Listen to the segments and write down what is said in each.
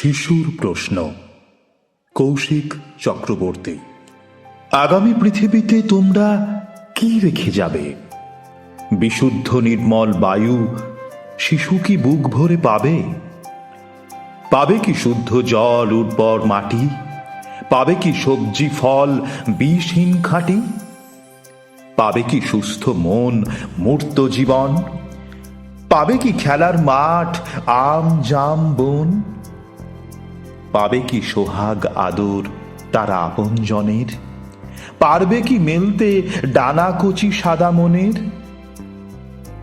শিশুর প্রশ্ন, কৌশিক চক্রবর্তী। আগামী পৃথিবীতে তোমরা কি রেখে যাবে? বিশুদ্ধ নির্মল বায়ু শিশু কি বুক ভরে পাবে? পাবে কি শুদ্ধ জল, উর্বর মাটি? পাবে কি সবজি ফল বিষহীন খাঁটি? পাবে কি সুস্থ মন, মূর্ত জীবন? পাবে কি খেলার মাঠ, আম জাম বন? পাবে কি সোহাগ আদর তার আপনজনের? পারবে কি মেলতে ডানা কচি সাদা মনের?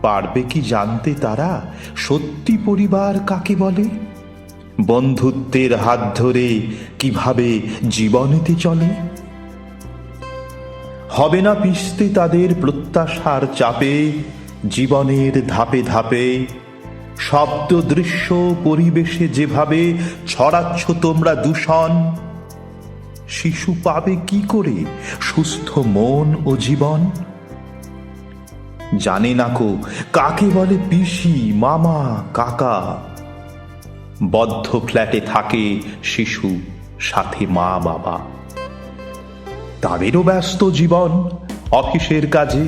পারবে কি জানতে তারা সত্যি পরিবার কাকে বলে? বন্ধুত্বের হাত ধরে কিভাবে জীবনেতে চলে? হবে না পিছতে তাদের প্রত্যাশার চাপে জীবনের ধাপে ধাপে? শব্দ দৃশ্য পরিবেশে যেভাবে ছড়াচ্ছ তোমরা দূষণ, শিশু পাবে কি করে সুস্থ মন ও জীবন? জানে না কো কাকে বলে পিসি, মামা, কাকা। বদ্ধ ফ্ল্যাটে থাকে শিশু, সাথে মা বাবা। তাদেরও ব্যস্ত জীবন অফিসের কাজে,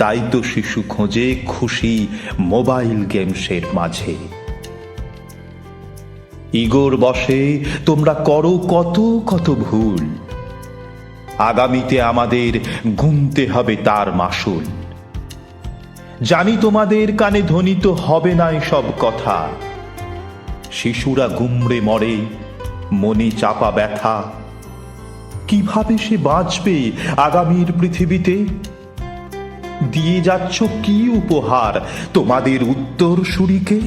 তাই তো শিশু খোঁজে খুশি মোবাইল গেমসের মাঝে। ইগোর বসে তোমরা করো কত কত ভুল, আগামীতে আমাদের গুনতে হবে তার মাসুল। জানি তোমাদের কানে ধ্বনিত হবে না এসব কথা, শিশুরা গুমড়ে মরে মনে চাপা ব্যথা। কিভাবে সে বাঁচবে আগামীর পৃথিবীতে? দিয়ে যাচ্ছ কি উপহার তোমাদের উত্তরসূরিকে?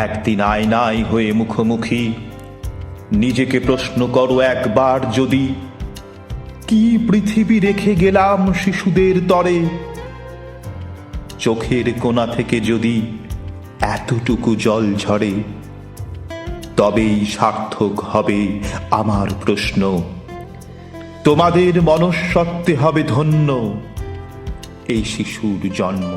একদিন আয়নায় হয়ে মুখোমুখি নিজেকে প্রশ্ন করো একবার যদি, কি পৃথিবী রেখে গেলাম শিশুদের তরে? চোখের কোণা থেকে যদি এতটুকু জল ঝরে, তবেই সার্থক হবে আমার প্রশ্ন। তোমাদের মনঃসত্ত্বে হবে ধন্য এই শিশুর জন্ম।